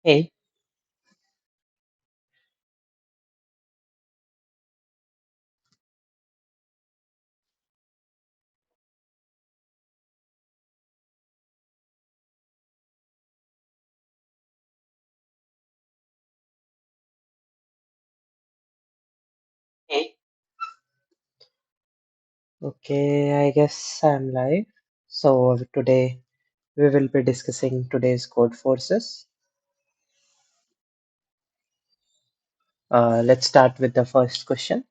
Hey, hey. Okay, I guess I'm live. So today we will be discussing today's code forces. Let's start with the first question.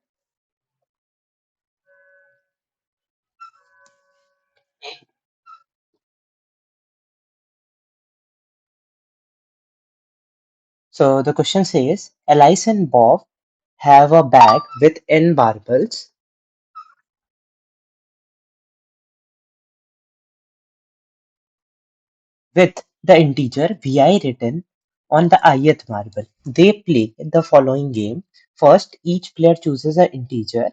So the question says, Alice and Bob have a bag with n marbles with the integer vi written on the ith marble. They play the following game. First, each player chooses an integer.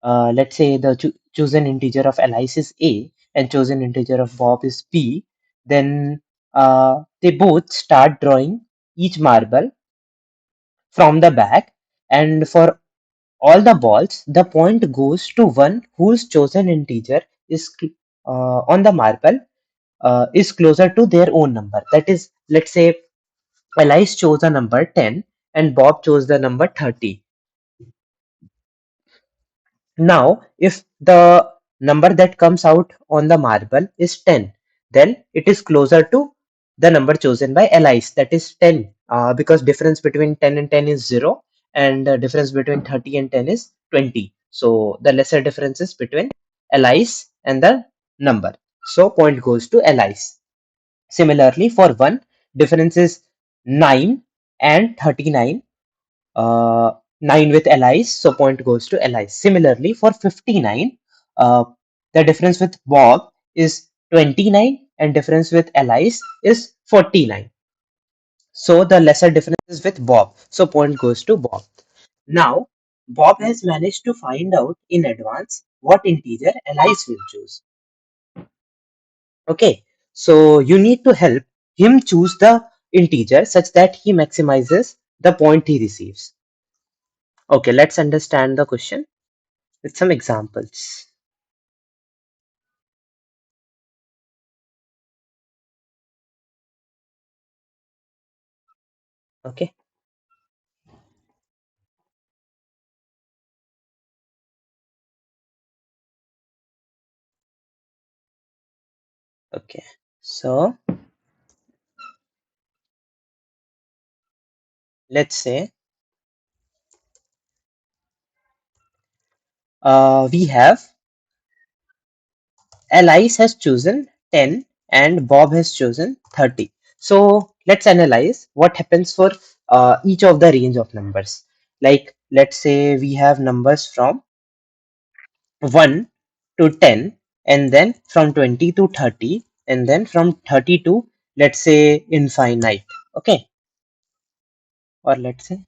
Let's say the chosen integer of Alice is A and chosen integer of Bob is B. Then they both start drawing each marble from the back, and for all the balls, the point goes to one whose chosen integer is on the marble is closer to their own number. That is, let's say Alice chose a number 10 and Bob chose the number 30. Now, if the number that comes out on the marble is 10, then it is closer to the number chosen by Alice, that is 10, because difference between 10 and 10 is 0, and the difference between 30 and 10 is 20. So the lesser difference is between Alice and the number. So point goes to Alice. Similarly, for 1, difference is 9 and 39, 9 with allies, so point goes to allies. Similarly, for 59, uh, the difference with Bob is 29 and difference with allies is 49. So the lesser difference is with Bob, so point goes to Bob. Now, Bob has managed to find out in advance what integer allies will choose. Okay, so you need to help him choose the integer such that he maximizes the point he receives. Okay, let's understand the question with some examples. Okay, okay. So let's say we have Alice has chosen 10 and Bob has chosen 30. So let's analyze what happens for each of the range of numbers. Like let's say we have numbers from 1 to 10, and then from 20 to 30, and then from 30 to, let's say, infinite. Okay, or let's say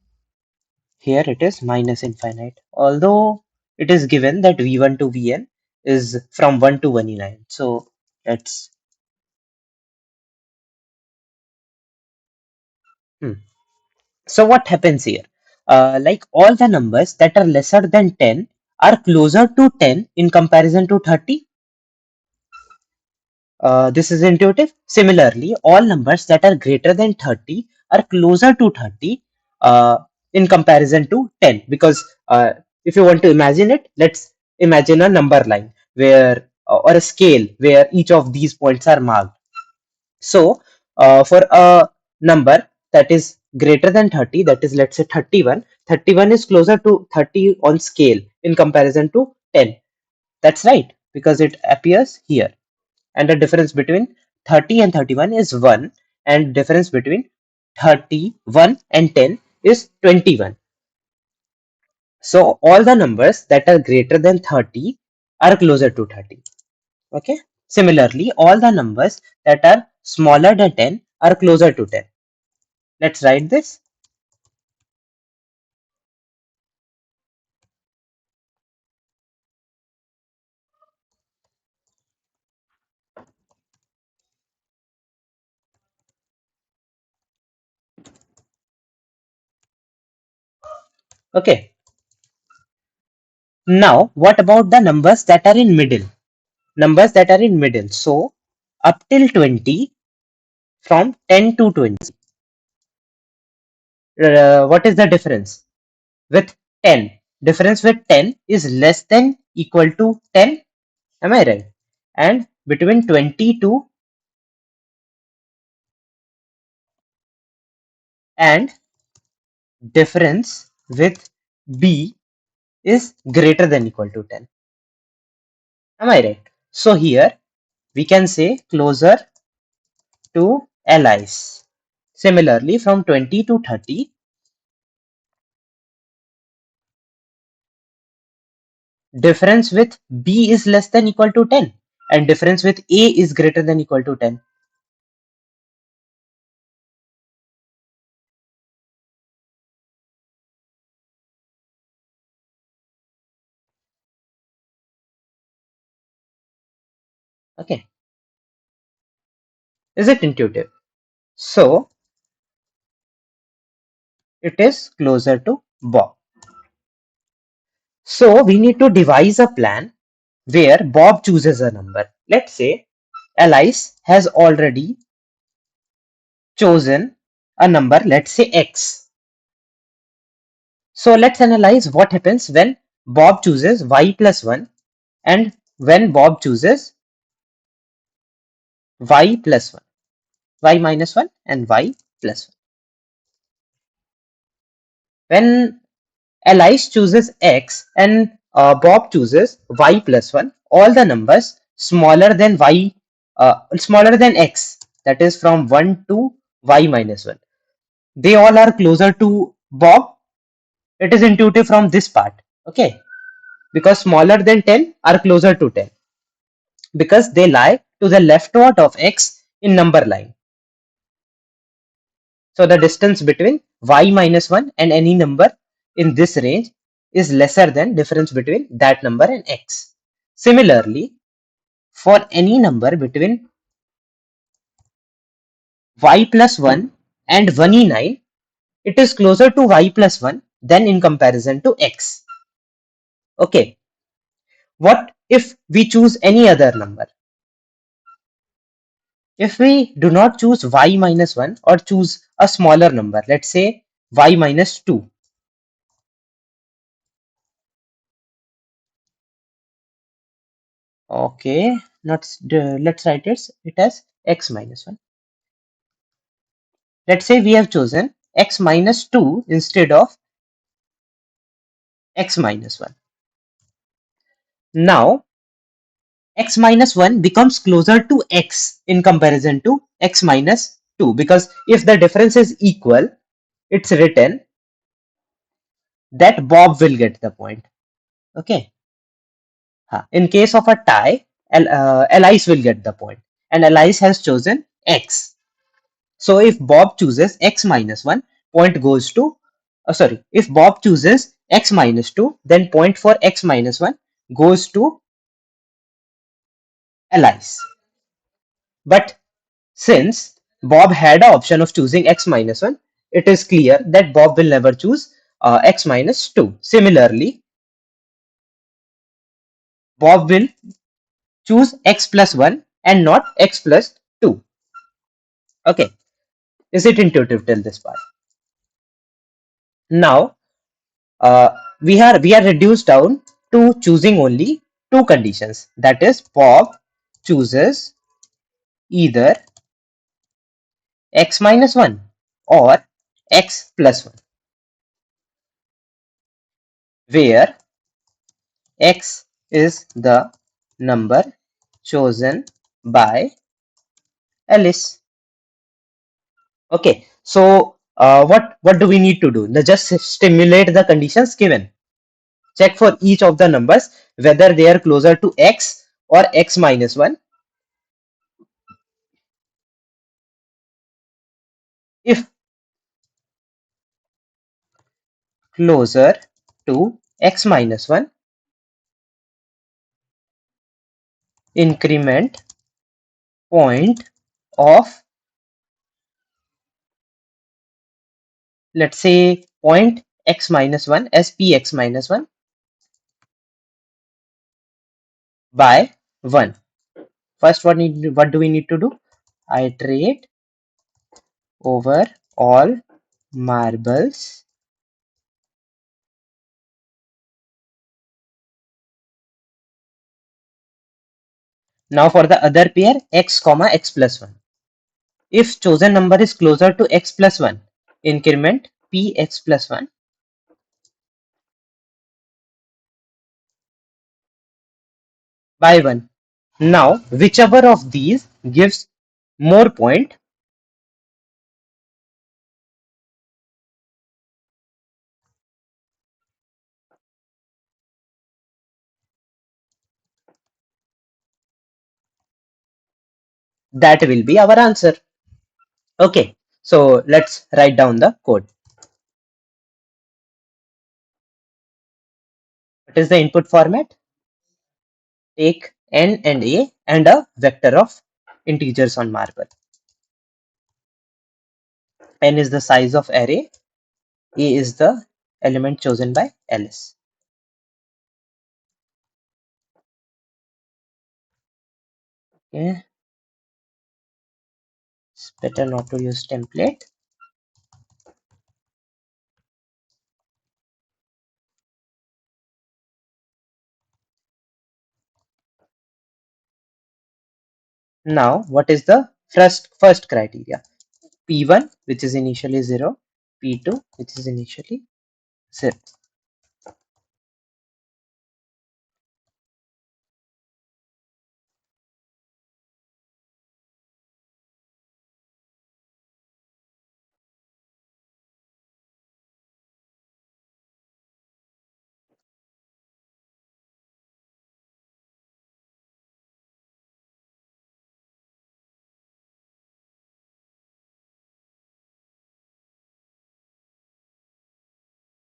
here it is minus infinite, although it is given that v1 to vn is from 1 to 109. So let's hmm. So what happens here? Like all the numbers that are lesser than 10 are closer to 10 in comparison to 30. This is intuitive. Similarly, all numbers that are greater than 30 are closer to 30 in comparison to 10. Because if you want to imagine it, let's imagine a number line where or a scale where each of these points are marked. So for a number that is greater than 30, that is, let's say 31, 31 is closer to 30 on scale in comparison to 10. That's right, because it appears here, and the difference between 30 and 31 is 1, and difference between 31 and 10 is 21. So all the numbers that are greater than 30 are closer to 30. Okay, similarly all the numbers that are smaller than 10 are closer to 10. Let's write this. Okay. Now, what about the numbers that are in middle? Numbers that are in middle. So, up till 20, from 10 to 20. What is the difference? With 10. Difference with 10 is less than equal to 10. Am I right? And between 20 to and difference with B is greater than equal to 10. Am I right? So here we can say closer to allies. Similarly, from 20 to 30, difference with B is less than equal to 10 and difference with A is greater than equal to 10. Okay. Is it intuitive? So it is closer to Bob. So we need to devise a plan where Bob chooses a number. Let's say Alice has already chosen a number, let's say X. So let's analyze what happens when Bob chooses Y plus 1 and when Bob chooses Y plus 1, Y minus 1 and Y plus 1. When Alice chooses X and Bob chooses Y plus 1, all the numbers smaller than smaller than X, that is from 1 to Y minus 1, they all are closer to Bob. It is intuitive from this part. Okay. Because smaller than 10 are closer to 10 because they lie to the leftward of X in number line. So the distance between Y minus 1 and any number in this range is lesser than difference between that number and X. Similarly, for any number between Y plus 1 and 1e9, it is closer to Y plus 1 than in comparison to X. Okay. What if we choose any other number? If we do not choose Y minus 1 or choose a smaller number, let's say Y minus 2. Okay, let's write it as X minus 1. Let's say we have chosen X minus 2 instead of X minus 1. Now, X minus 1 becomes closer to X in comparison to X minus 2 because if the difference is equal, it's written that Bob will get the point. Okay. In case of a tie, Alice will get the point, and Alice has chosen X. So if Bob chooses X minus 1, point goes to, sorry, if Bob chooses X minus 2, then point for X minus 1 goes to Alice. But since Bob had an option of choosing X minus 1, it is clear that Bob will never choose X minus 2. Similarly, Bob will choose X plus 1 and not X plus 2. Okay. Is it intuitive till this part? Now, we are reduced down to choosing only two conditions. That is, Bob chooses either X minus 1 or X plus 1, where X is the number chosen by Alice. Okay, so what do we need to do? Just stimulate the conditions given. Check for each of the numbers whether they are closer to X or X minus 1. If closer to X minus 1, increment point of, let's say, point x minus 1 as px minus 1 by 1. First, what do we need to do? Iterate over all marbles. Now for the other pair, x comma x plus 1. If chosen number is closer to x plus 1, increment px plus 1 by 1. Now, whichever of these gives more point, that will be our answer. Okay, so let's write down the code. What is the input format? Take n and a and a vector of integers on marble. N is the size of array, a is the element chosen by ls. Okay, it's better not to use template. Now, what is the first criteria? P1, which is initially 0, P2, which is initially 0.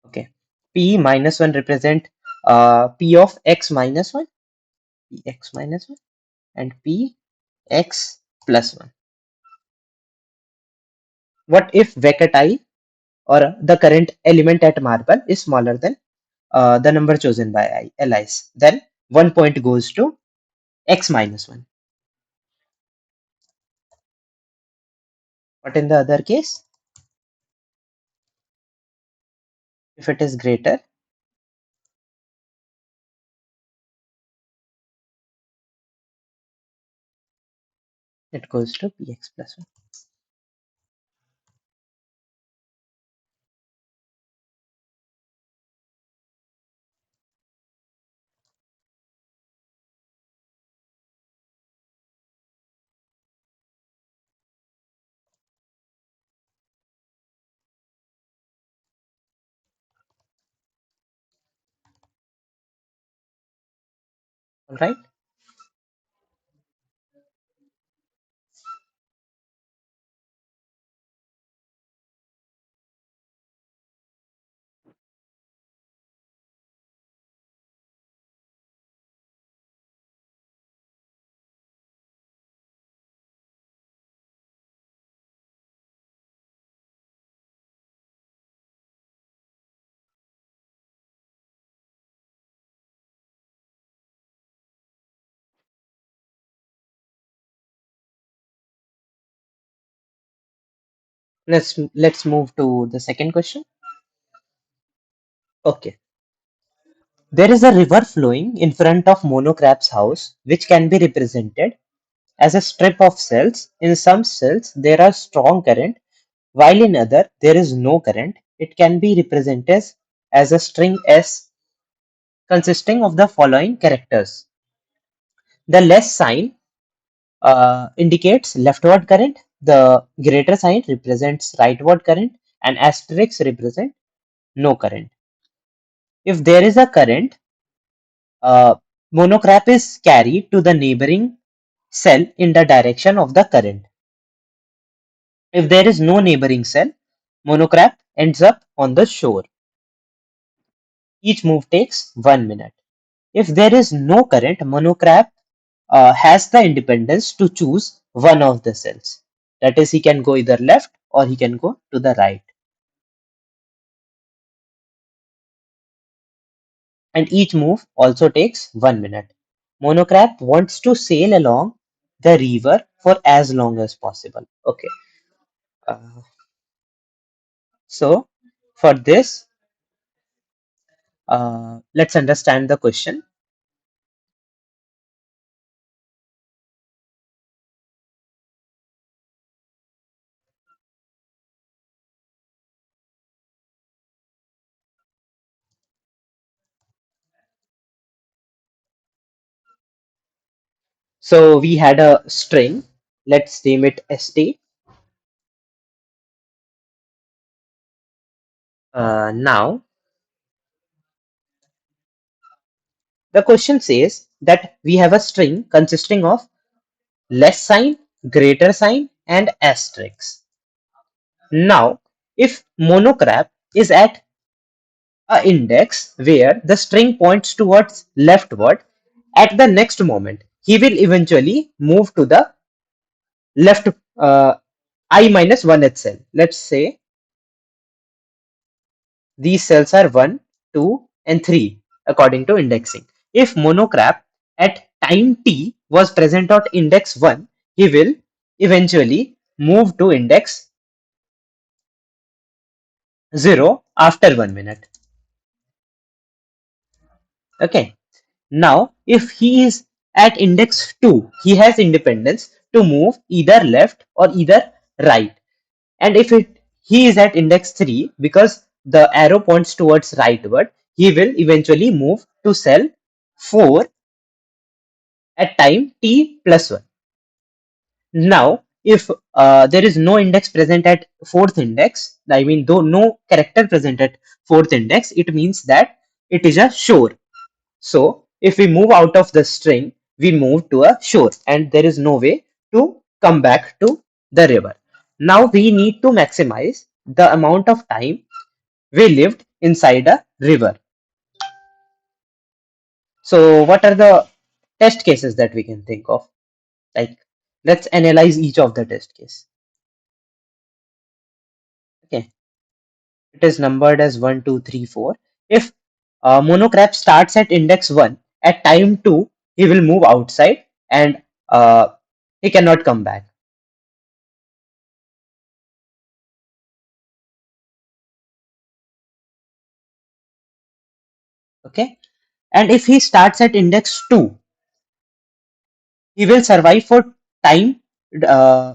Okay, P minus 1 represent P of x minus 1, P x minus 1, and P x plus 1. What if vector I or the current element at marble is smaller than the number chosen by li's? Then 1 point goes to x minus 1. But in the other case, if it is greater, it goes to px plus 1. All right. Let's move to the second question. Okay. There is a river flowing in front of Monocrap's house, which can be represented as a strip of cells. In some cells, there are strong current, while in other, there is no current. It can be represented as a string S consisting of the following characters. The less sign indicates leftward current, the greater sign represents rightward current, and asterisk represent no current. If there is a current, uh, monocrap is carried to the neighboring cell in the direction of the current. If there is no neighboring cell, monocrap ends up on the shore. Each move takes 1 minute. If there is no current, monocrap has the independence to choose one of the cells. That is, he can go either left or he can go to the right. and each move also takes 1 minute. Monocrab wants to sail along the river for as long as possible. Okay, uh, so for this, let's understand the question. So we had a string. Let's name it st. Now the question says that we have a string consisting of less sign, greater sign, and asterisk. Now, if monocrab is at a index where the string points towards leftward, at the next moment, he will eventually move to the left I minus 1th cell. Let's say these cells are 1, 2, and 3 according to indexing. If monocrab at time t was present at index 1, he will eventually move to index 0 after 1 minute. Okay. Now, if he is at index 2, he has independence to move either left or either right. And if he is at index 3, because the arrow points towards rightward, he will eventually move to cell 4 at time t plus 1. Now, if there is no index present at fourth index, I mean, though no character present at fourth index, it means that it is a shore. So, if we move out of the string, we move to a shore and there is no way to come back to the river. Now, we need to maximize the amount of time we lived inside a river. So, what are the test cases that we can think of? Like, let's analyze each of the test case. Okay, it is numbered as 1, 2, 3, 4. If monocrab starts at index 1, at time 2, he will move outside and he cannot come back. Okay, and if he starts at index 2, he will survive for time uh,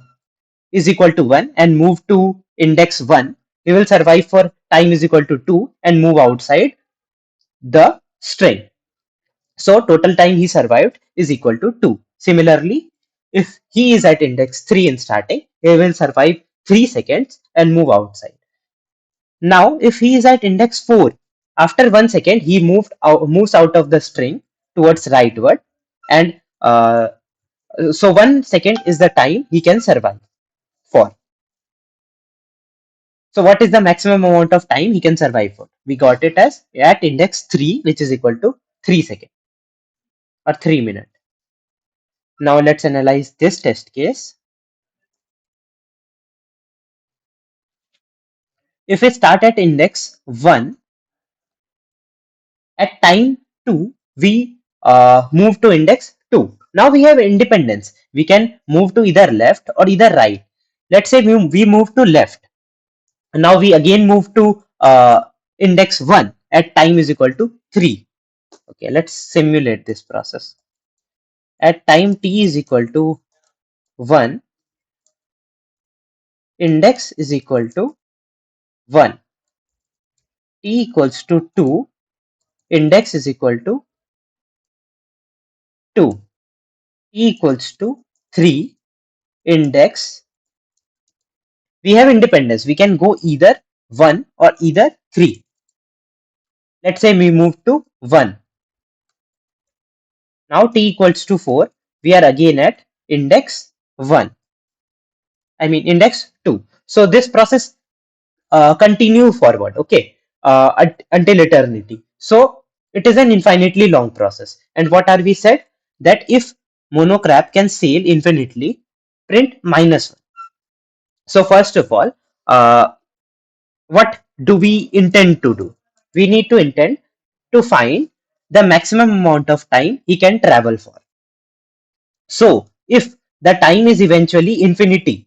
is equal to 1 and move to index 1. He will survive for time is equal to 2 and move outside the string. So total time he survived is equal to 2. Similarly, if he is at index 3 in starting, he will survive 3 seconds and move outside. Now, if he is at index 4, after 1 second, he moves out of the string towards rightward, and so 1 second is the time he can survive for. So what is the maximum amount of time he can survive for? We got it as at index 3, which is equal to 3 seconds or 3 minutes. Now let's analyze this test case. If we start at index 1, at time 2, we move to index 2. Now we have independence. We can move to either left or either right. Let's say we move to left. Now we again move to index 1 at time is equal to 3. Okay, let's simulate this process. At time t is equal to 1, index is equal to 1. T equals to 2, index is equal to 2. T equals to 3, index. We have independence. We can go either 1 or either 3. Let's say we move to 1. Now t equals to 4. We are again at index 1. I mean index 2. So this process continue forward, okay, until eternity. So it is an infinitely long process. And what are we said? That if monocrab can sail infinitely, print -1. So first of all, what do we intend to do? We need to intend to find the maximum amount of time he can travel for. So if the time is eventually infinity,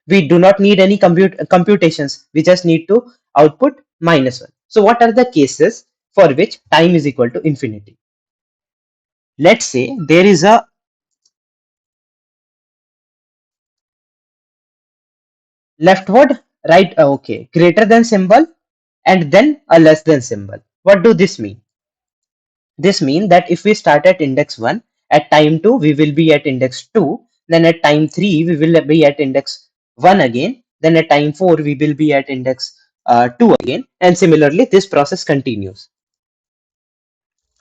we do not need any computations. We just need to output -1. So what are the cases for which time is equal to infinity? Let's say there is a leftward right, okay, greater than symbol and then a less than symbol. What do this mean? This means that if we start at index 1, at time 2 we will be at index 2, then at time 3 we will be at index 1 again, then at time 4 we will be at index 2 again, and similarly this process continues.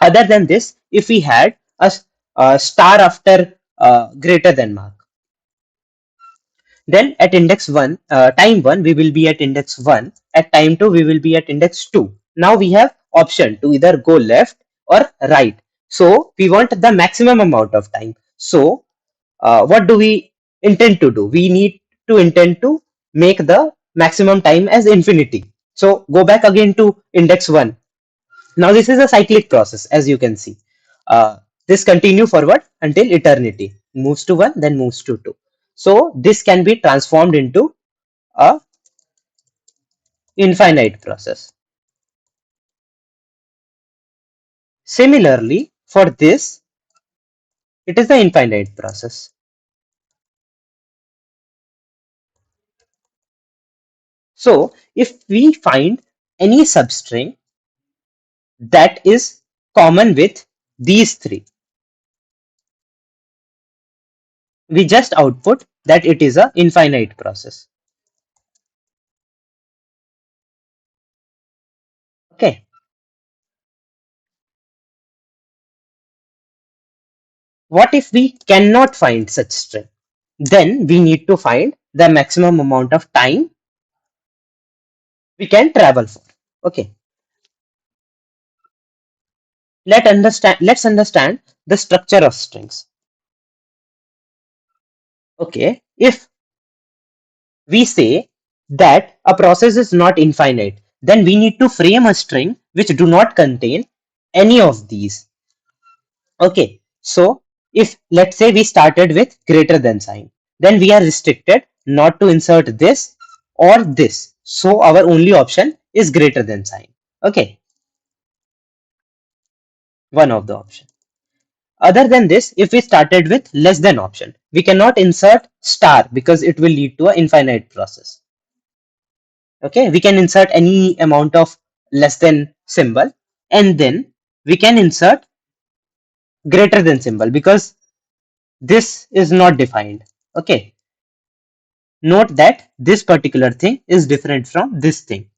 Other than this, if we had a star after greater than mark, then at index 1, time 1, we will be at index 1. At time 2, we will be at index 2. Now we have option to either go left or right. So we want the maximum amount of time. So what do we intend to do? We need to intend to make the maximum time as infinity. So go back again to index 1. Now this is a cyclic process, as you can see. This continue forward until eternity. Moves to 1, then moves to 2. So this can be transformed into a infinite process. Similarly, for this, it is the infinite process. So if we find any substring that is common with these three, we just output that it is a infinite process. Okay. What if we cannot find such string? Then we need to find the maximum amount of time we can travel for. Okay. Let's understand the structure of strings. Okay. If we say that a process is not infinite, then we need to frame a string which do not contain any of these. Okay, so if let's say we started with greater than sign, then we are restricted not to insert this or this. So our only option is greater than sign. Okay, one of the option. Other than this, if we started with less than option, we cannot insert star because it will lead to an infinite process. Okay, we can insert any amount of less than symbol, and then we can insert greater than symbol because this is not defined. Okay, note that this particular thing is different from this thing,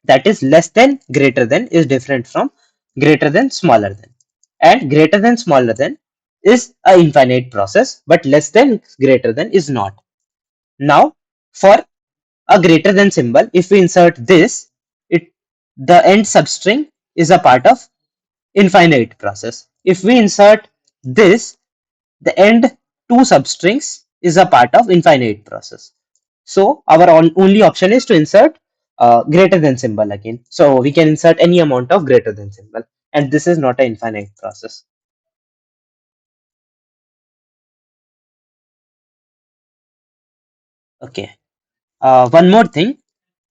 that is less than greater than is different from greater than smaller than, and greater than smaller than is a infinite process, but less than greater than is not. Now for a greater than symbol, if we insert this, it the end substring is a part of infinite process. If we insert this, the end two substrings is a part of infinite process. So our only option is to insert greater than symbol again. So we can insert any amount of greater than symbol, and this is not an infinite process. Okay. One more thing.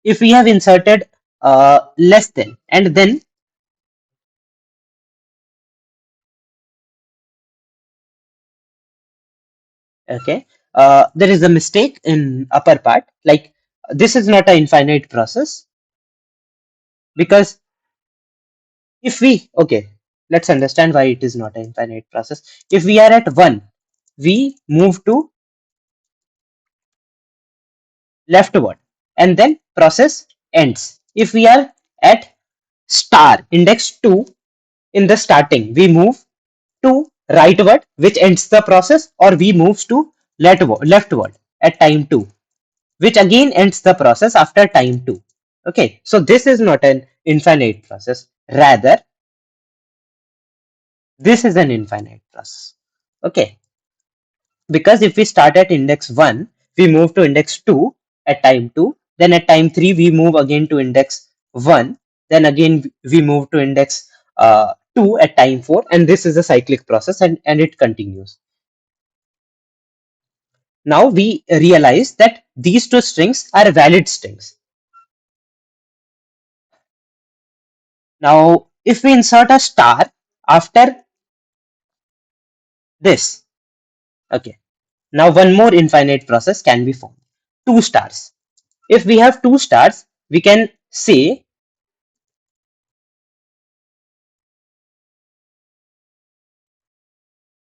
If we have inserted less than and then, okay, there is a mistake in upper part. Like this is not an infinite process because if we, okay, let's understand why it is not an infinite process. If we are at 1, we move to leftward and then process ends. If we are at star index 2 in the starting, we move to rightward which ends the process, or we moves to leftward at time 2 which again ends the process after time 2. Okay, so this is not an infinite process, rather this is an infinite process. Okay, because if we start at index 1, we move to index 2 at time 2, then at time 3 we move again to index 1, then again we move to index 2 at time 4, and this is a cyclic process, and it continues. Now we realize that these two strings are valid strings. Now if we insert a star after this, okay, now one more infinite process can be formed. Two stars. If we have two stars, we can say,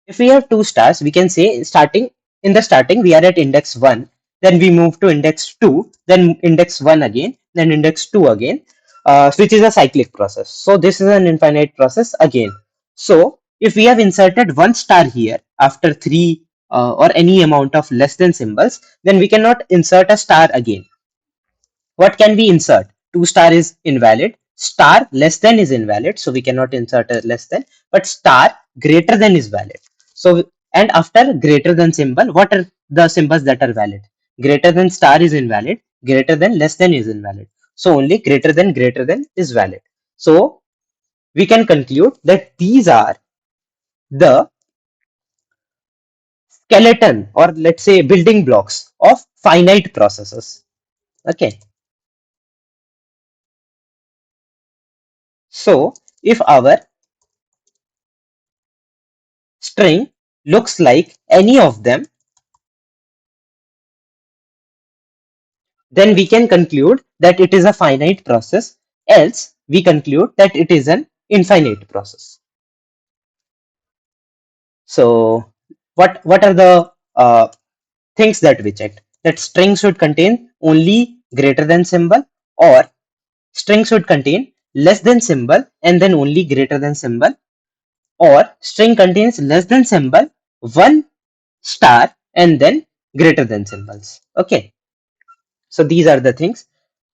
if we have two stars, we can say starting we are at index 1, then we move to index 2, then index 1 again, then index 2 again, which is a cyclic process. So this is an infinite process again. So if we have inserted one star here after 3 or any amount of less than symbols, then we cannot insert a star again. What can we insert? 2 star is invalid. Star less than is invalid, so we cannot insert a less than. But star greater than is valid. So, and after greater than symbol, what are the symbols that are valid? Greater than star is invalid. Greater than less than is invalid. So only greater than is valid. So we can conclude that these are the skeleton, or let's say building blocks of finite processes. Okay. So if our string looks like any of them, then we can conclude that it is a finite process, else we conclude that it is an infinite process. So what are the things that we checked? That string should contain only greater than symbol, or string should contain less than symbol and then only greater than symbol, or string contains less than symbol, one star, and then greater than symbols. Okay. So these are the things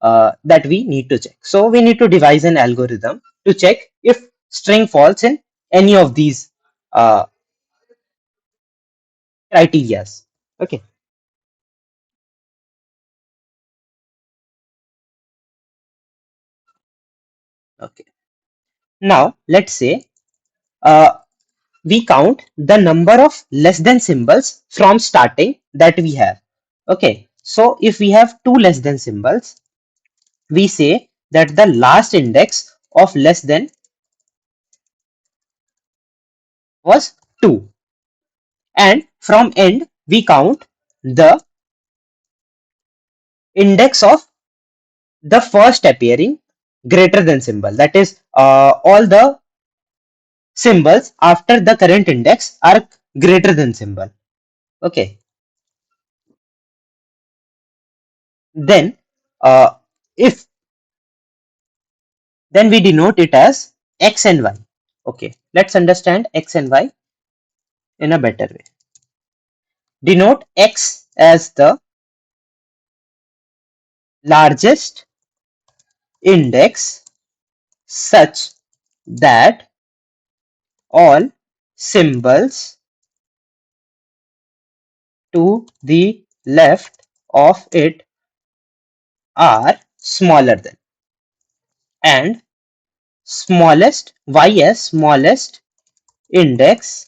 that we need to check. So we need to devise an algorithm to check if string falls in any of these uh, criterias. Okay. Okay. Now let's say uh, we count the number of less than symbols from starting that we have. Okay. So if we have two less than symbols, we say that the last index of less than was 2, and from end we count the index of the first appearing greater than symbol. That is, all the symbols after the current index are greater than symbol. Okay. Then, if then we denote it as x and y. Okay. Let's understand x and y in a better way. Denote x as the largest index such that all symbols to the left of it are smaller than, and smallest y as smallest index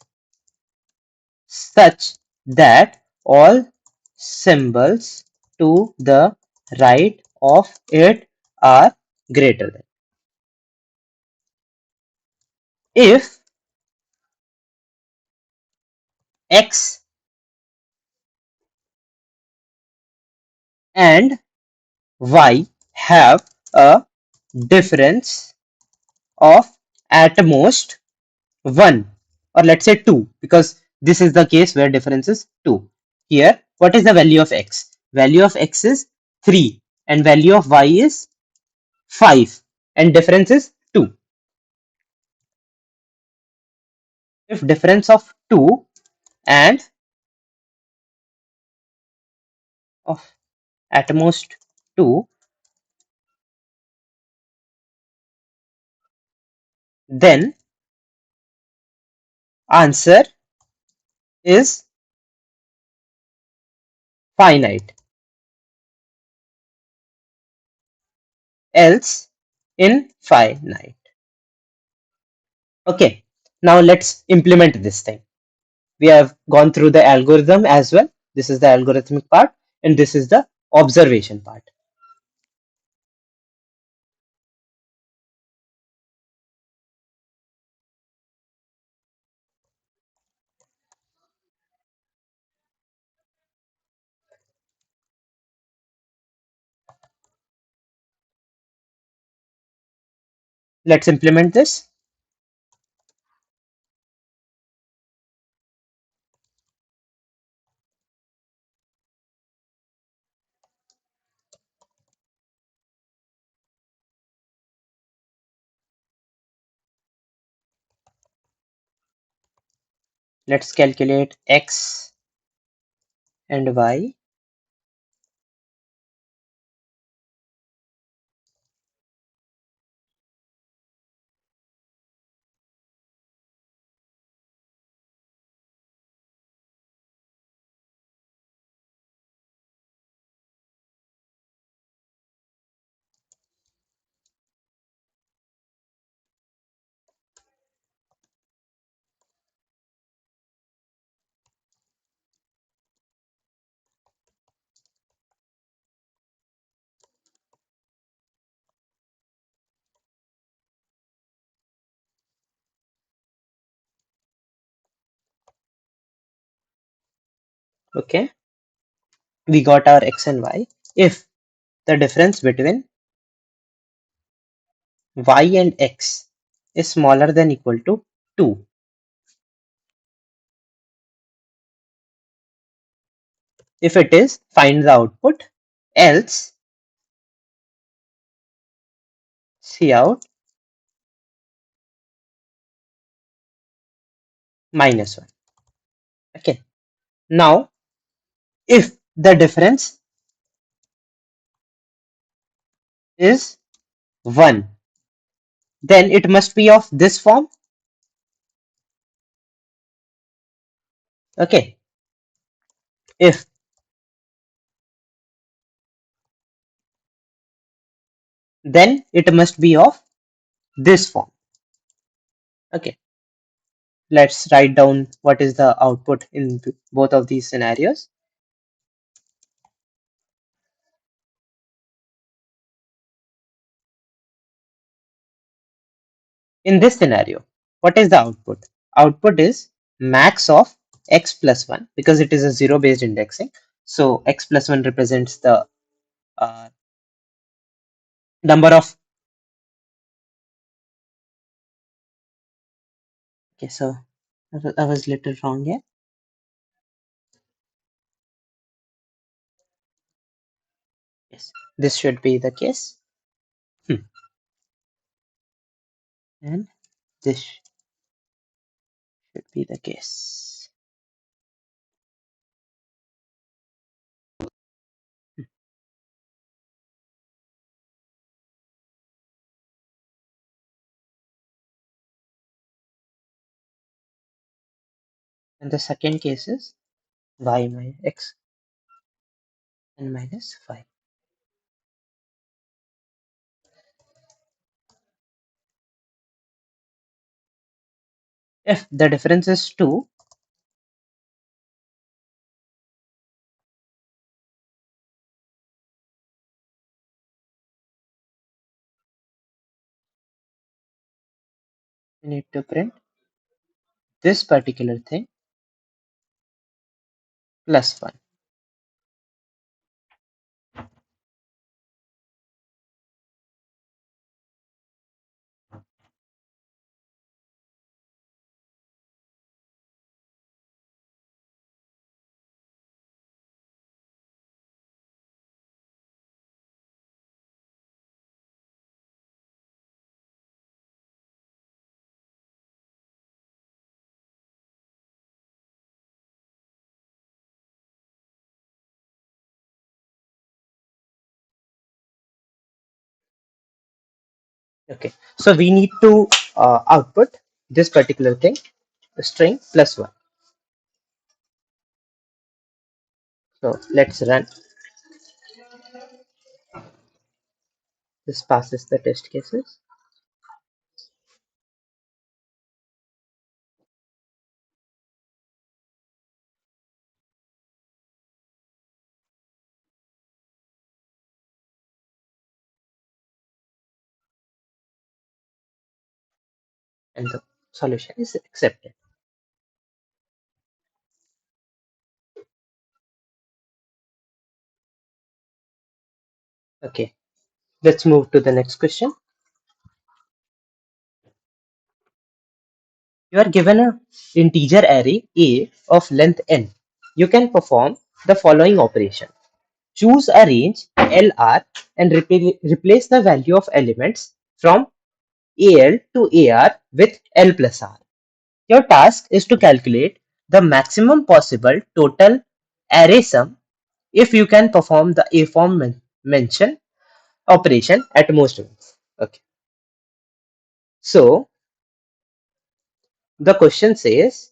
such that all symbols to the right of it are greater than. If x and y have a difference of at most 1, or let's say 2, because this is the case where difference is 2. Here, what is the value of x? Value of x is 3 and value of y is 5 and difference is 2. If difference of 2 and of at most 2, then answer is finite. Else infinite. Okay, now let's implement this thing. We have gone through the algorithm as well. This is the algorithmic part, and this is the observation part. Let's implement this. Let's calculate x and y. Okay, we got our x and y. If the difference between y and x is smaller than equal to 2, if it is, find the output, else cout -1. Okay, now if the difference is 1, then it must be of this form. Okay, if then it must be of this form. Okay, let's write down what is the output in both of these scenarios. In this scenario, what is the output? Output is max of x plus 1 because it is a zero based indexing. So x plus 1 represents the uh, number of. Okay, so I was little wrong here. Yes, this should be the case. And this should be the case. And the second case is y minus x and minus 5. If the difference is 2, we need to print this particular thing plus 1. Okay, so we need to output this particular thing, the string plus 1. So let's run. This passes the test cases. And the solution is accepted. Okay, let's move to the next question. You are given a integer array A of length n. You can perform the following operation. Choose a range LR and replace the value of elements from AL to AR with L plus R. Your task is to calculate the maximum possible total array sum if you can perform the A form mention operation at most lengths. Okay. So the question says,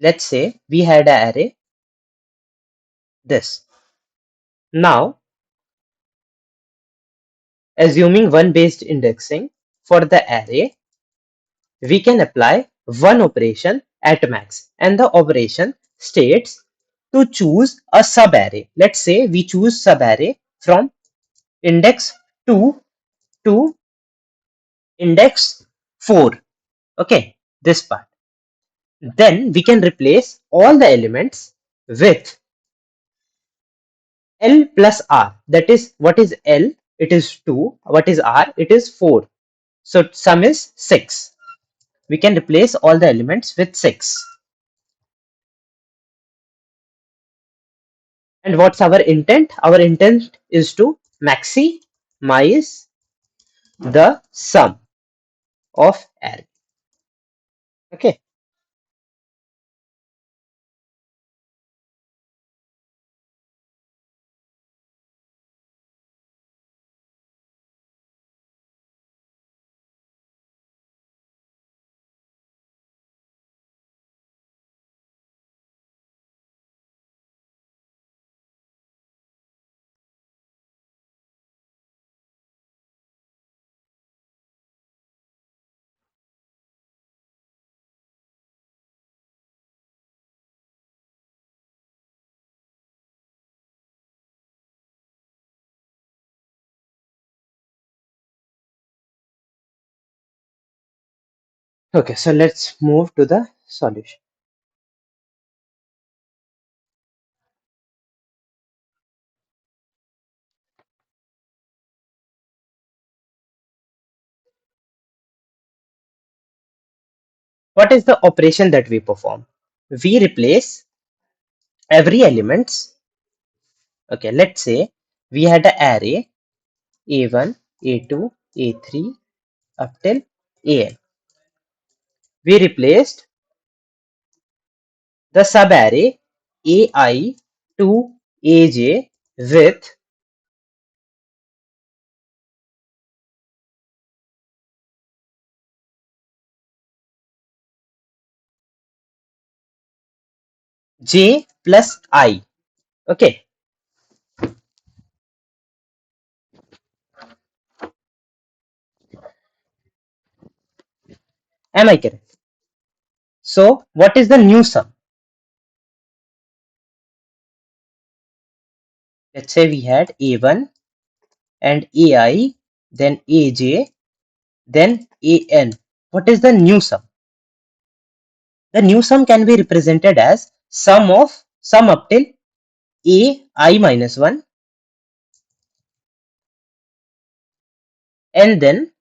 let's say we had an array this. Now, assuming one based indexing for the array, we can apply one operation at max, and the operation states to choose a subarray. Let's say we choose subarray from index 2 to index 4. Okay, this part. Then we can replace all the elements with L plus R. That is, what is L? It is 2. What is R? It is 4. So sum is 6. We can replace all the elements with 6. And what's our intent? Our intent is to maximize the sum of array. Okay. Okay, so let's move to the solution. What is the operation that we perform? We replace every elements. Okay, let's say we had an array A1, A2, A3 up till AN. We replaced the subarray AI to AJ with J plus I. Okay, am I correct? So what is the new sum? Let's say we had A1 and AI, then AJ, then AN. What is the new sum? The new sum can be represented as sum up till AI minus 1 and then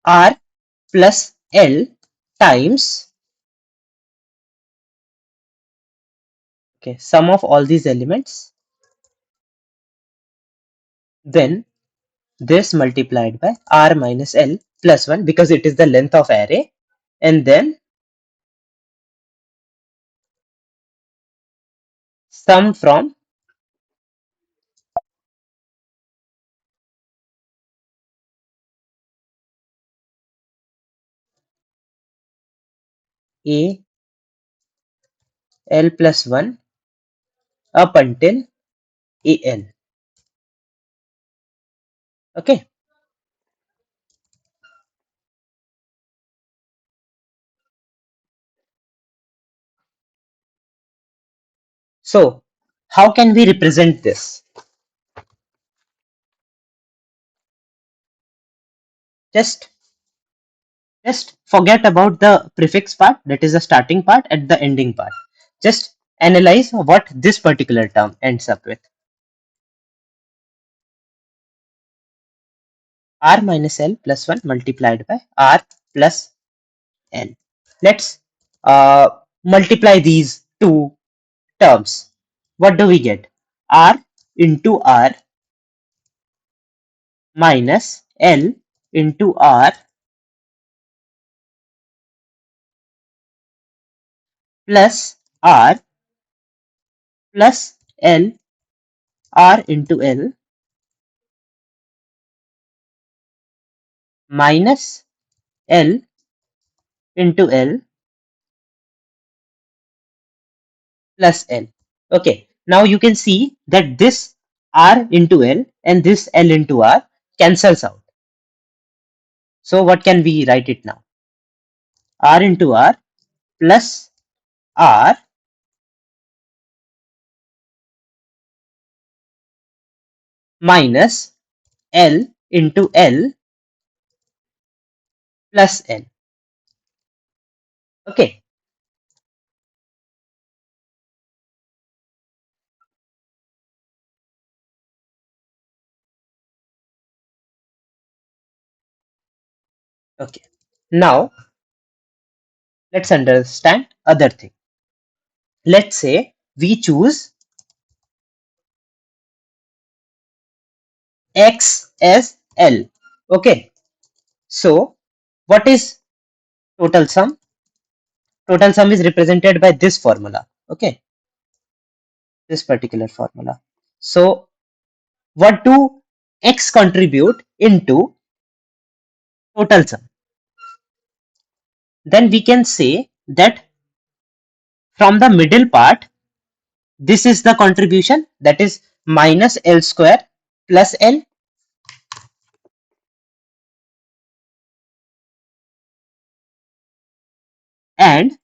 R plus L times sum of all these elements, then this multiplied by R minus L plus 1 because it is the length of array, and then sum from a l plus 1 up until a n. Okay. So how can we represent this? Just forget about the prefix part, that is the starting part and the ending part. Just analyze what this particular term ends up with. R minus L plus 1 multiplied by R plus L. Let's multiply these two terms. What do we get? R into R minus L into R plus R plus L, R into L minus L into L plus L. Okay, now you can see that this R into L and this L into R cancels out. So what can we write it now? R into R plus R minus L into L plus L. Okay, okay. Now let's understand other thing. Let's say we choose X as L. Okay, so what is total sum? Total sum is represented by this formula. Okay, this particular formula. So what do X contribute into total sum? Then we can say that from the middle part, this is the contribution, that is minus L square plus L, and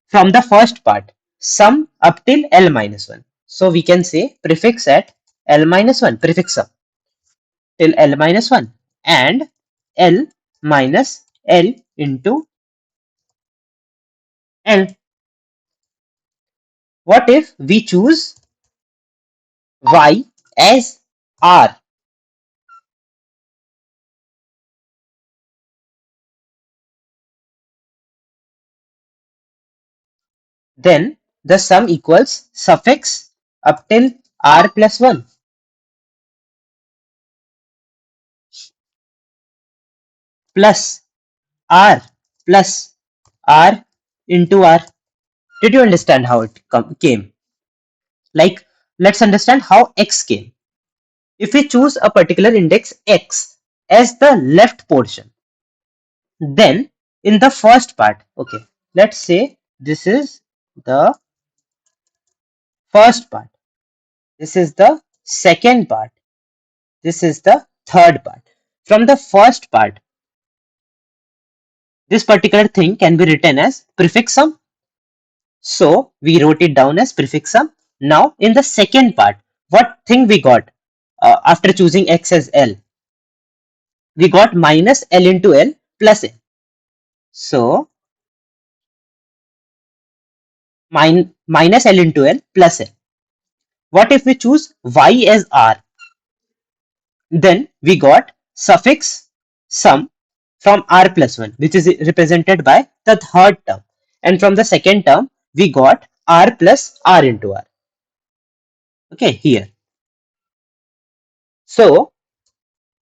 from the first part, sum up till L minus 1. So we can say prefix at L minus 1, prefix sum till L minus 1, and L minus L into L. What if we choose Y as R? Then the sum equals suffix up till R plus 1 plus R plus R into R. Did you understand how it came? Like, let's understand how X came. If we choose a particular index X as the left portion, then in the first part, okay, let's say this is the first part, this is the second part, this is the third part. From the first part, this particular thing can be written as prefix sum. So we wrote it down as prefix sum. Now in the second part, what thing we got after choosing X as L? We got minus L into L plus L. So minus L into L plus L. What if we choose Y as R? Then we got suffix sum from R plus 1, which is represented by the third term. And from the second term, we got R plus R into R. Okay, here. So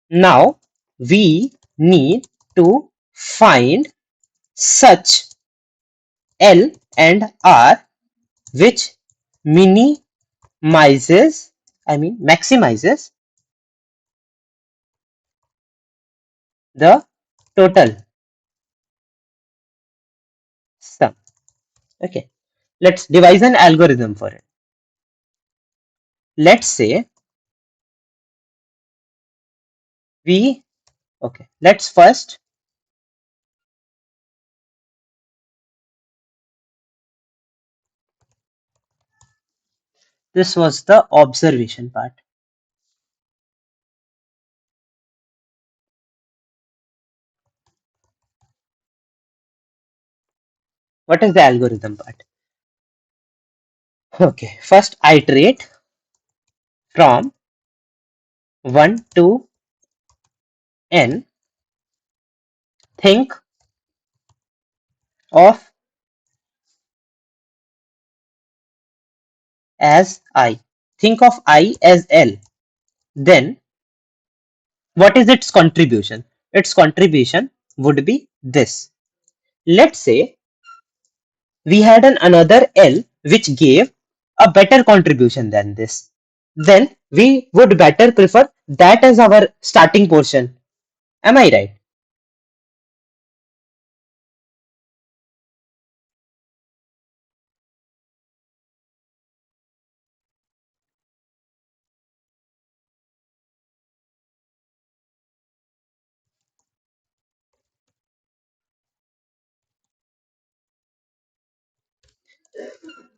now we need to find such L and R which maximizes the total sum. Okay, let's devise an algorithm for it. Let's say let's first this was the observation part. What is the algorithm part? Okay, first iterate from 1 to n. Think of as I. Think of I as L. Then what is its contribution? Its contribution would be this. Let's say we had another L which gave a better contribution than this. Then we would better prefer that as our starting portion. Am I right?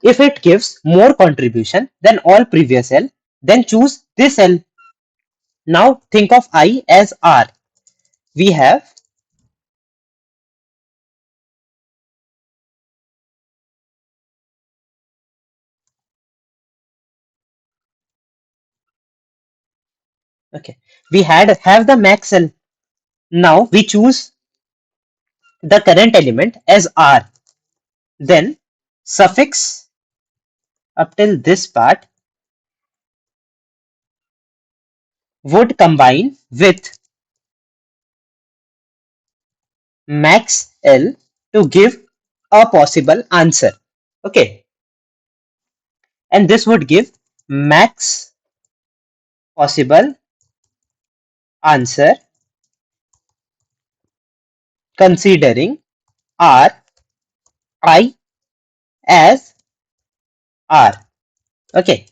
If it gives more contribution than all previous L, then choose this L. Now think of I as R. We have okay. We have the max L. Now we choose the current element as R. Then suffix up till this part would combine with max L to give a possible answer. Okay. And this would give max possible answer considering R I as R. Okay.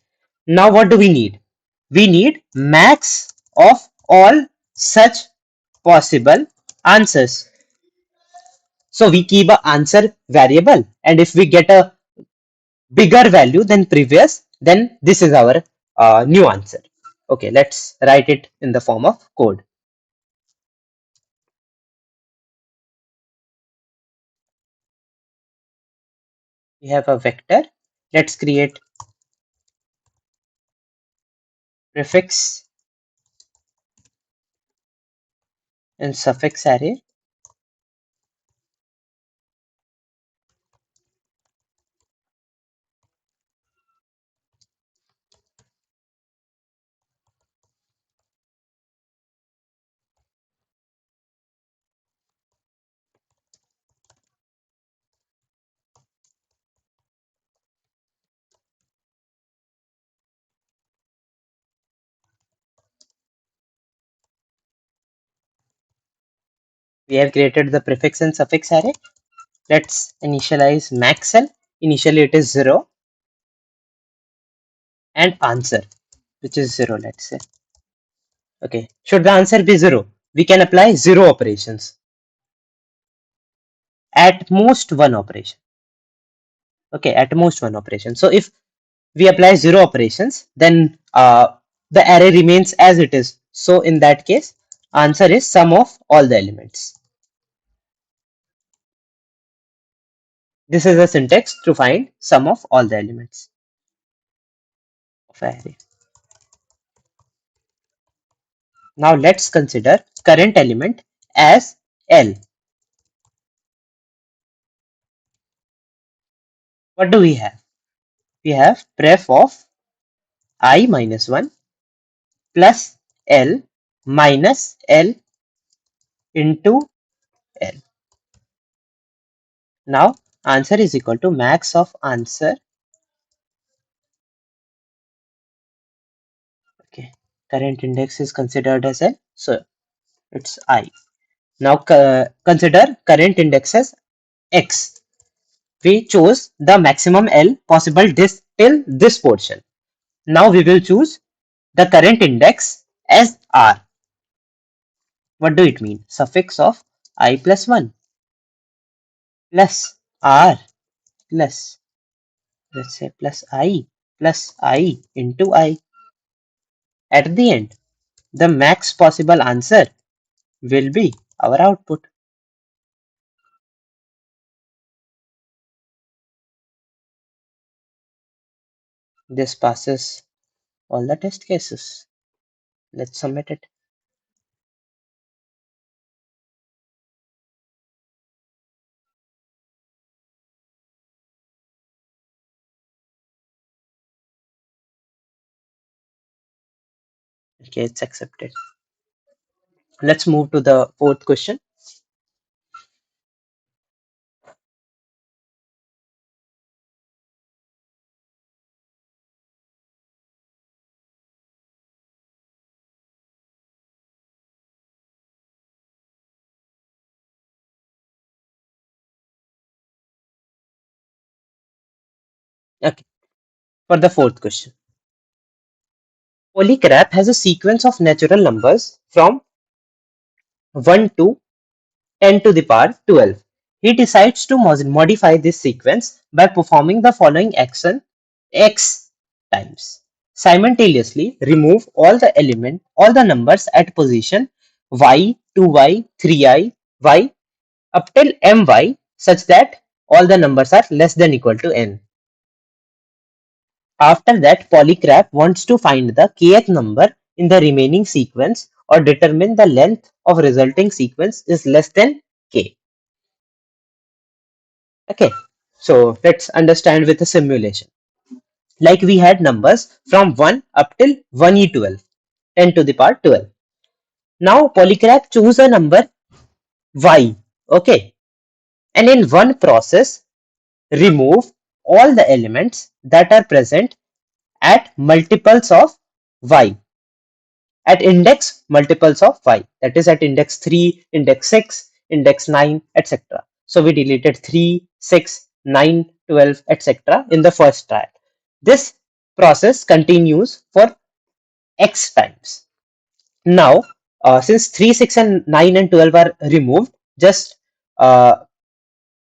Now what do we need? We need max of all such possible answers. So we keep a answer variable, and if we get a bigger value than previous, then this is our new answer. Okay, let's write it in the form of code. We have a vector. Let's create prefix and suffix array. We have created the prefix and suffix array. Let's initialize maxl. Initially it is 0 and answer, which is 0, let's say. Okay, should the answer be 0, we can apply 0 operations. At most one operation. Okay, at most one operation. So if we apply 0 operations, then the array remains as it is. So in that case, answer is sum of all the elements. This is a syntax to find sum of all the elements of array. Now let's consider current element as L. What do we have? We have pref of I minus 1 plus L minus L into L. Now answer is equal to max of answer. Okay, current index is considered as L, so it's I. Now consider current index as X. We chose the maximum L possible this till this portion. Now we will choose the current index as R. What do it mean? Suffix of I plus 1 plus R plus, let's say, plus I into I. At the end, the max possible answer will be our output. This passes all the test cases. Let's submit it. Okay, it's accepted. Let's move to the fourth question. Okay, for the fourth question. Polygraph has a sequence of natural numbers from 1 to 10 to the power 12. He decides to modify this sequence by performing the following action x times. Simultaneously remove all the numbers at position y, 2y, 3i, y up till my such that all the numbers are less than equal to n. After that, Polygraph wants to find the kth number in the remaining sequence or determine the length of resulting sequence is less than k. Okay, so let's understand with a simulation. Like we had numbers from 1 up till 1e12, 10 to the power 12. Now Polygraph choose a number y, okay, and in one process remove all the elements that are present at multiples of y, at index multiples of y, that is at index 3, index 6, index 9, etc. So we deleted 3, 6, 9, 12, etc. in the first trial. This process continues for x times. Now, since 3, 6, and 9 and 12 are removed, just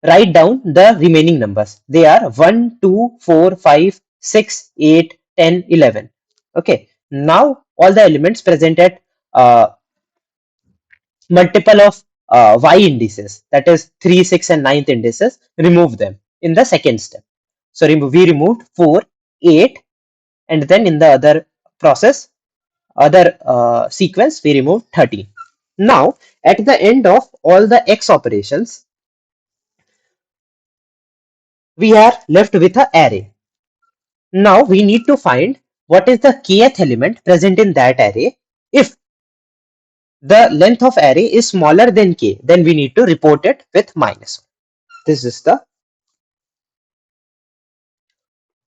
write down the remaining numbers. They are 1, 2, 4, 5, 6, 8, 10, 11. Okay. Now, all the elements present at multiple of y indices, that is 3, 6, and 9th indices, remove them in the second step. So we removed 4, 8, and then in the other process, other sequence, we removed 13. Now, at the end of all the x operations, we are left with an array. Now, we need to find what is the kth element present in that array. If the length of array is smaller than k, then we need to report it with -1. This is the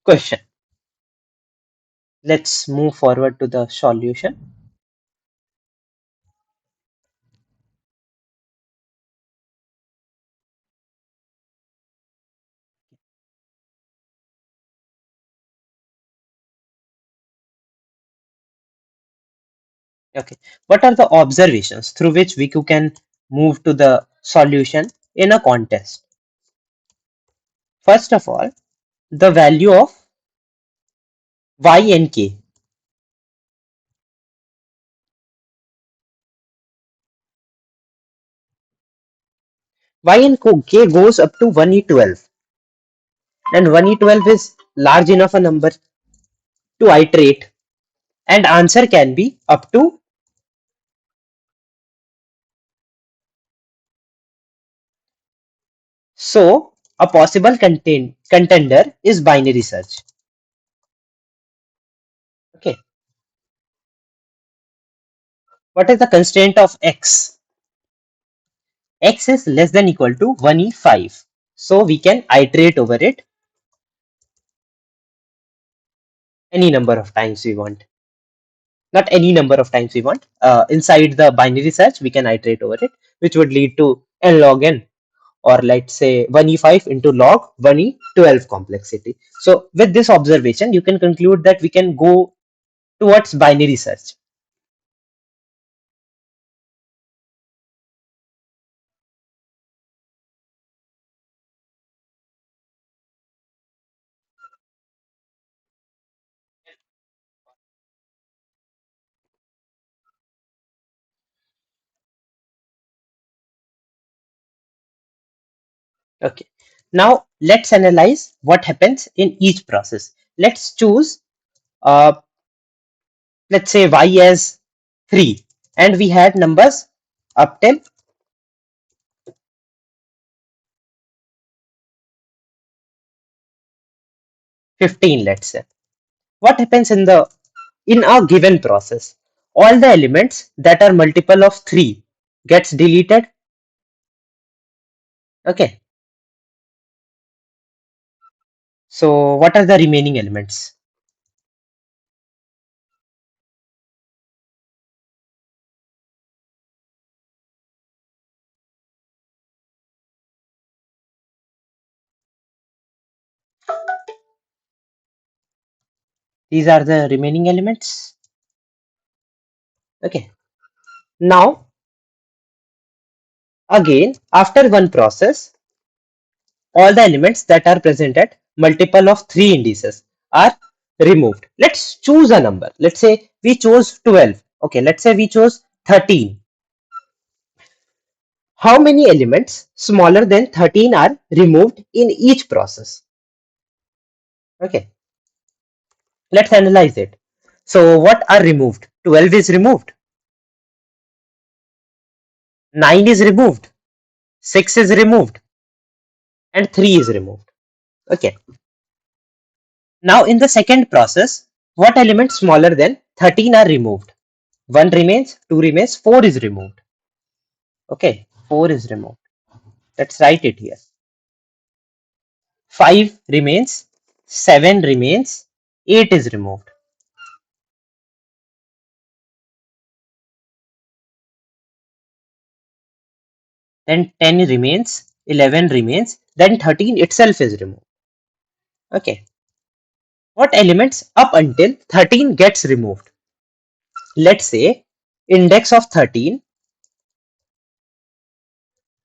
question. Let's move forward to the solution. Okay, what are the observations through which we can move to the solution in a contest? First of all, the value of y and k. Y and k goes up to 1e12, and 1e12 is large enough a number to iterate, and answer can be up to, so a possible contender is binary search. Okay, what is the constraint of x? X is less than equal to 1e5. So we can iterate over it any number of times we want. Not any number of times we want. Inside the binary search, we can iterate over it, which would lead to n log n, or let's say 1e5 into log 1e12 complexity. So with this observation, you can conclude that we can go towards binary search. Okay. Now let's analyze what happens in each process. Let's choose, uh, let's say y as 3, and we had numbers up till 15, let's say. What happens in a given process? All the elements that are multiple of 3 gets deleted. Okay. So what are the remaining elements? These are the remaining elements. Okay. Now, again, after one process, all the elements that are present at multiple of 3 indices are removed. Let's choose a number. Let's say we chose 12. Okay, let's say we chose 13. How many elements smaller than 13 are removed in each process? Okay, let's analyze it. So what are removed? 12 is removed, 9 is removed, 6 is removed, and 3 is removed. Okay. Now in the second process, what elements smaller than 13 are removed? 1 remains, 2 remains, 4 is removed. Okay, 4 is removed. Let's write it here. 5 remains, 7 remains, 8 is removed. Then 10 remains, 11 remains, then 13 itself is removed. Okay. What elements up until 13 gets removed? Let's say index of 13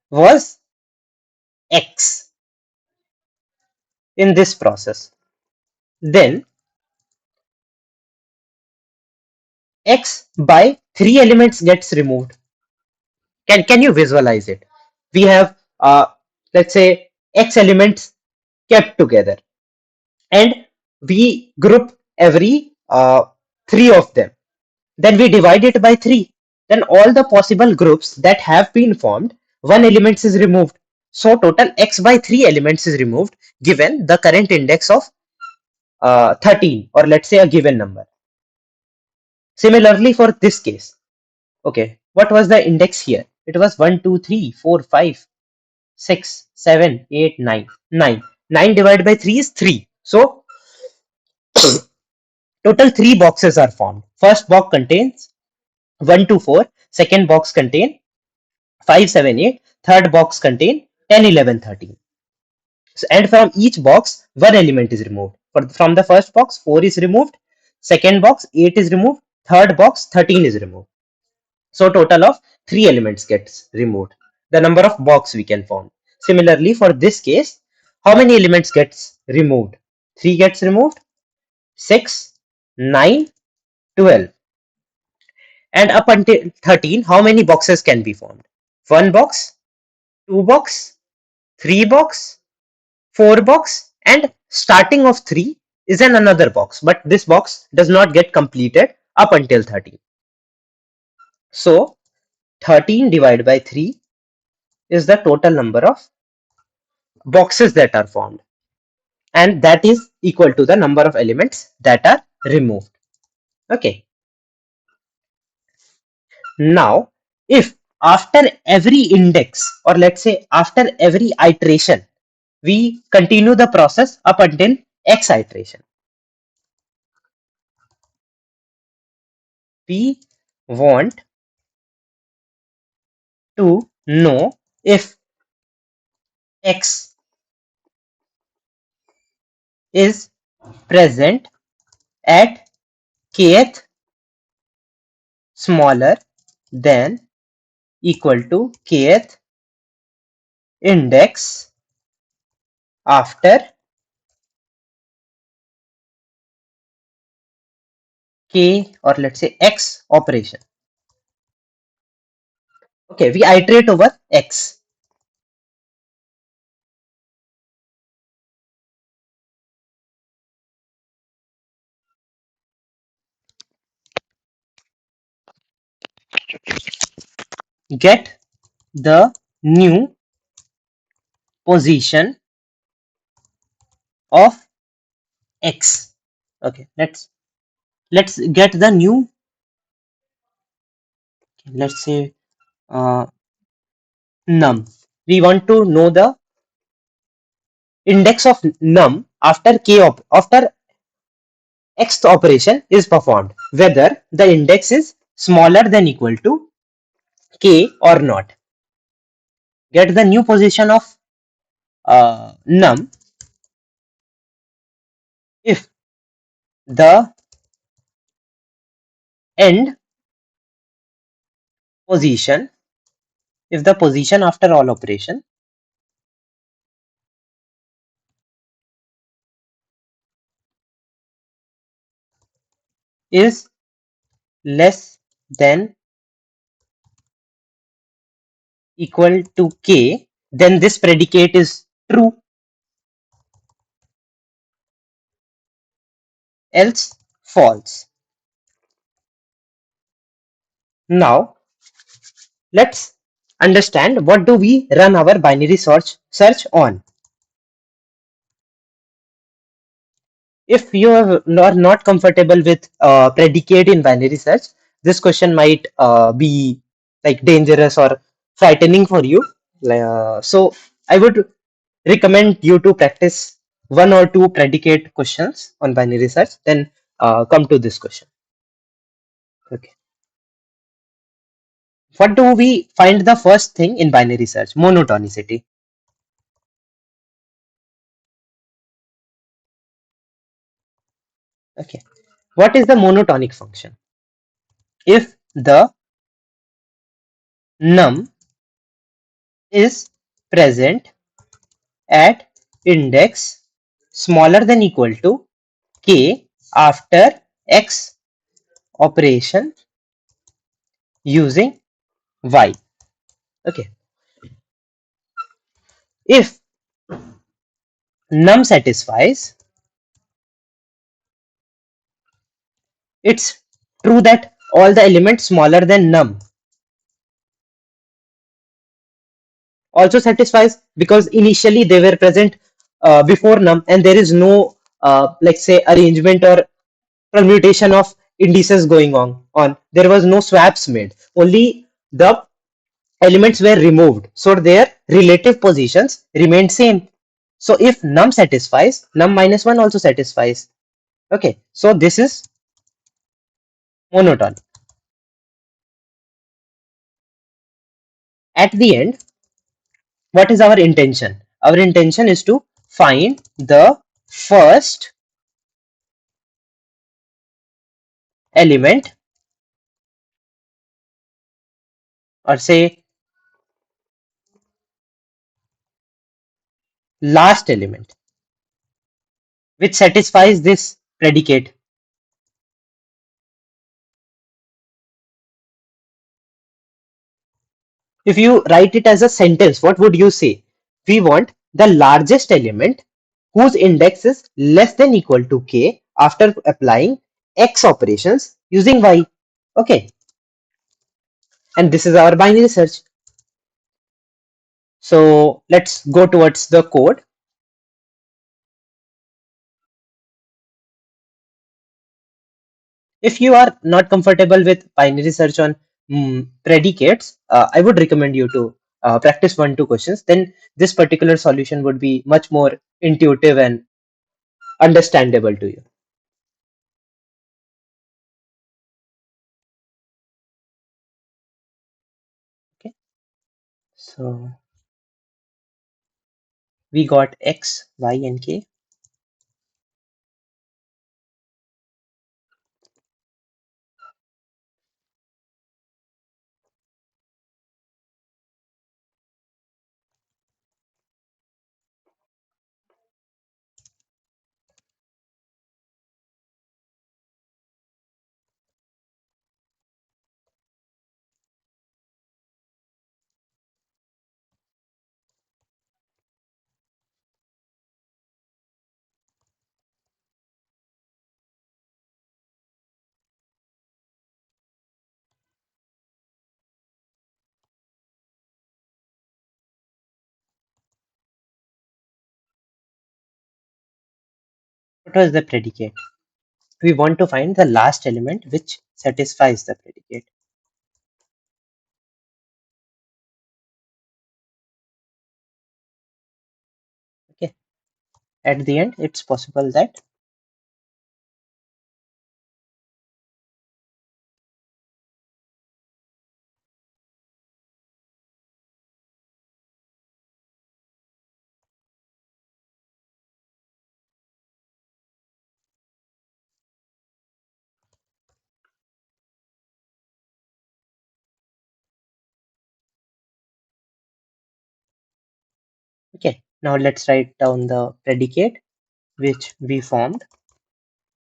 was x in this process. Then x by 3 elements gets removed. Can you visualize it? We have, let's say, x elements kept together, and we group every 3 of them. Then we divide it by 3. Then all the possible groups that have been formed, 1 element is removed. So total x by 3 elements is removed given the current index of 13, or let's say a given number. Similarly for this case, okay, what was the index here? It was 1, 2, 3, 4, 5, 6, 7, 8, 9. 9. 9 divided by 3 is 3. So total 3 boxes are formed. First box contains 1 to 4. Second box contains 5, 7, 8. Third box contains 10, 11, 13. So, and from each box, one element is removed. From the first box, 4 is removed. Second box, 8 is removed. Third box, 13 is removed. So total of 3 elements gets removed. The number of box we can form. Similarly, for this case, how many elements gets removed? 3 gets removed, 6, 9, 12. And up until 13, how many boxes can be formed? 1 box, 2 box, 3 box, 4 box, and starting of 3 is an another box, but this box does not get completed up until 13. So 13 divided by 3 is the total number of boxes that are formed, and that is equal to the number of elements that are removed. Okay. Now if after every index, or let's say after every iteration, we continue the process up until x iteration. We want to know if x is present at kth smaller than equal to kth index after k, or let's say x operation. Okay, we iterate over x. Get the new position of x. Okay, let's get the new, let's say num. We want to know the index of num after after x operation is performed, whether the index is smaller than equal to k or not. Get the new position of num if the end position, if the position after all operation is less than equal to k, then this predicate is true, else false. Now let's understand what do we run our binary search on. If you are not comfortable with predicate in binary search, this question might be like dangerous or frightening for you. So I would recommend you to practice one or two predicate questions on binary search, then come to this question. Okay. What do we find the first thing in binary search? Monotonicity. Okay. What is the monotonic function? If the num is present at index smaller than equal to k after x operation using y. Okay. If num satisfies, it's true that all the elements smaller than num also satisfies, because initially they were present before num and there is no let's say arrangement or permutation of indices going on. There was no swaps made, only the elements were removed, so their relative positions remained same. So if num satisfies, num minus 1 also satisfies. Okay, so this is monotonic. At the end, what is our intention? Our intention is to find the first element, or say last element, which satisfies this predicate. If you write it as a sentence, what would you say? We want the largest element whose index is less than equal to k after applying x operations using y. Okay, and this is our binary search. So let's go towards the code. If you are not comfortable with binary search on predicates, I would recommend you to practice 1 2 questions, then this particular solution would be much more intuitive and understandable to you. Okay, so we got x, y, and k. What was the predicate? We want to find the last element which satisfies the predicate. Okay, at the end, it's possible that okay. Now let's write down the predicate which we formed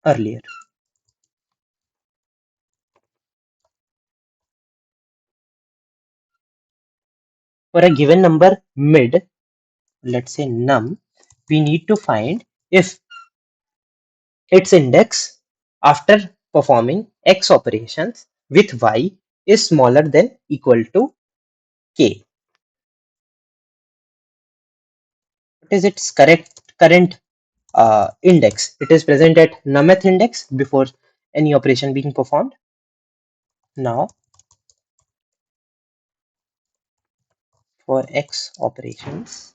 earlier. For a given number mid, let's say num, we need to find if its index after performing x operations with y is smaller than equal to k. What is its current index? It is present at numth index before any operation being performed. Now for x operations,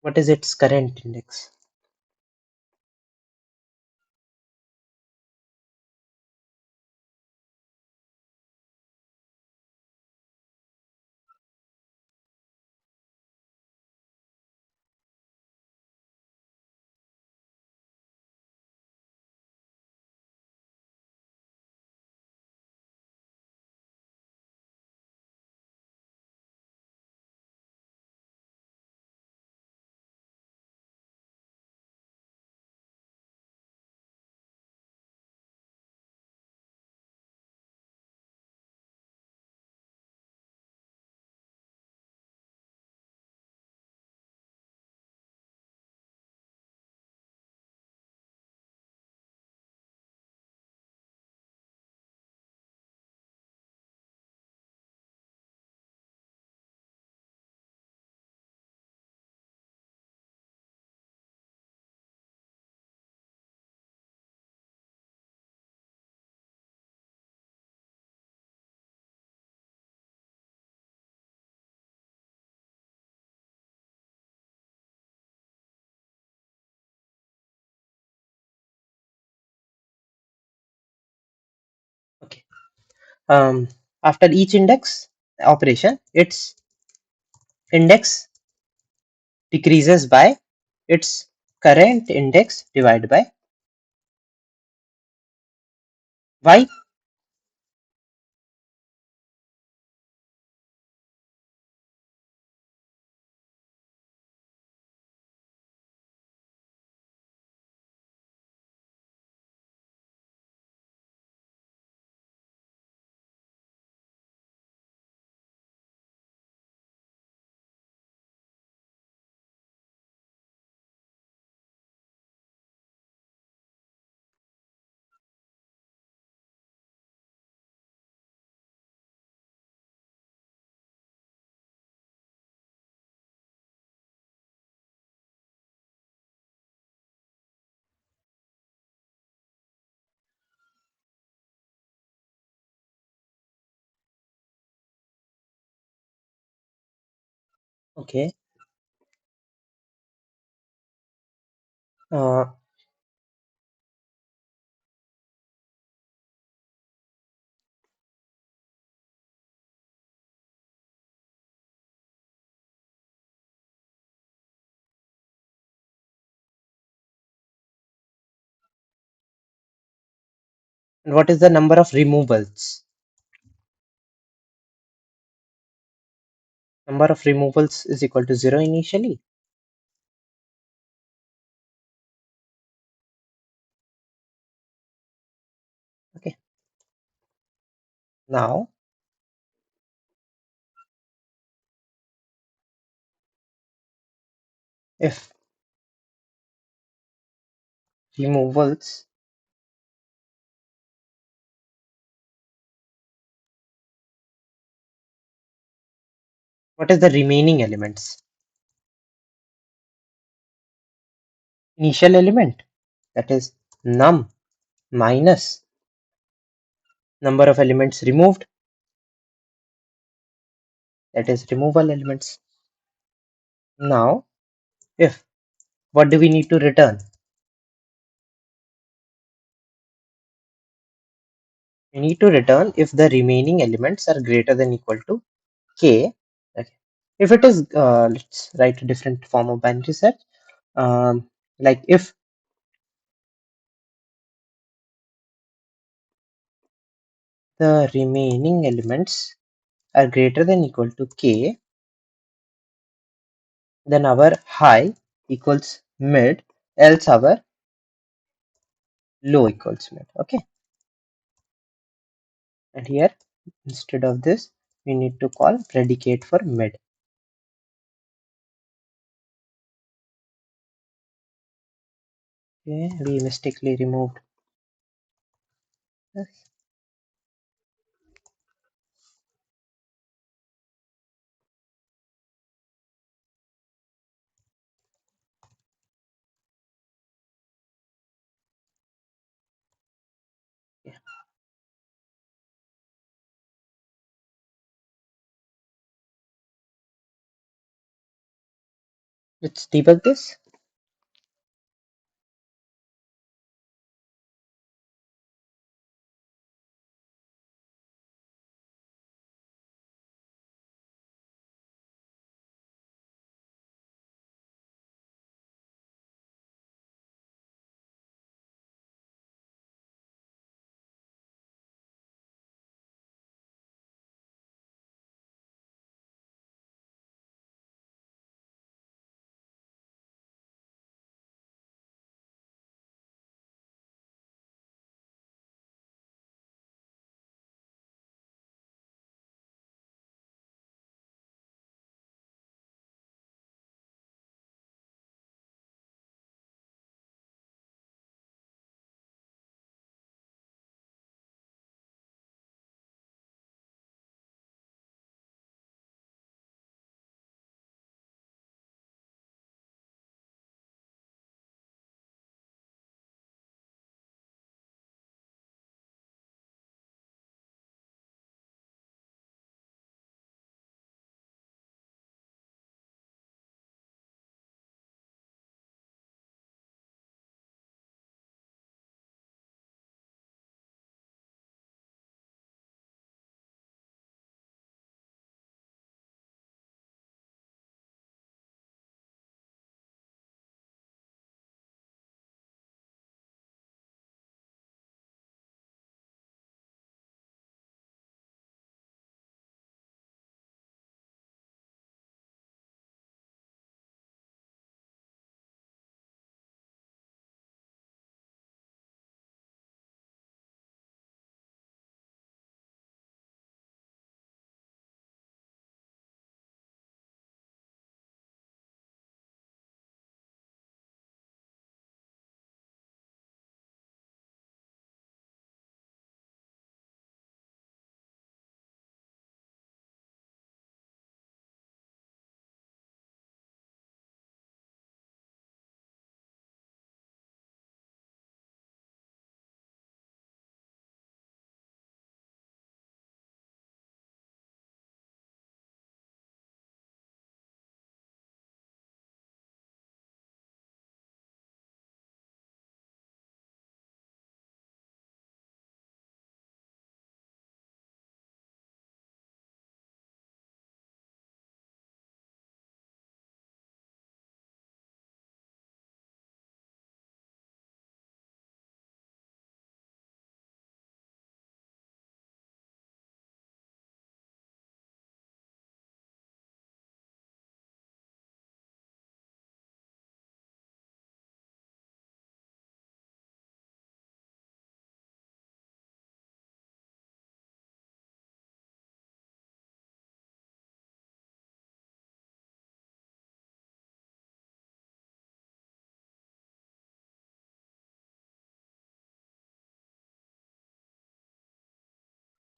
what is its current index? Okay. After each index operation, its index decreases by its current index divided by y. Okay. Uh, and what is the number of removals? Number of removals is equal to 0 initially. Okay. Now, if removals, what is the remaining elements? Initial element, that is num minus number of elements removed, that is removal elements. Now, if what do we need to return? We need to return if the remaining elements are greater than equal to k. Okay. If it is, let's write a different form of binary search. Like if the remaining elements are greater than equal to k, then our high equals mid, else our low equals mid. Okay. And here, instead of this, we need to call predicate for mid. Okay, we mistakenly removed this. Yeah. Let's debug this.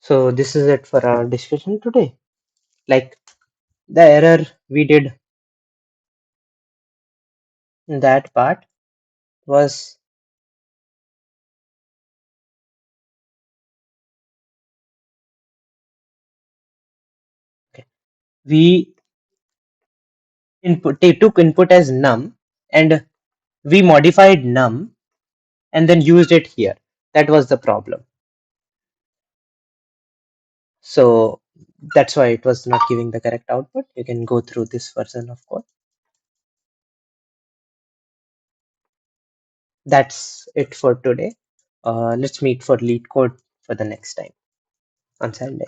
So this is it for our discussion today. Like the error we did in that part was we they took input as num and we modified num and then used it here. That was the problem. So that's why it was not giving the correct output. You can go through this version of code. That's it for today. Let's meet for LeetCode for the next time on Sunday.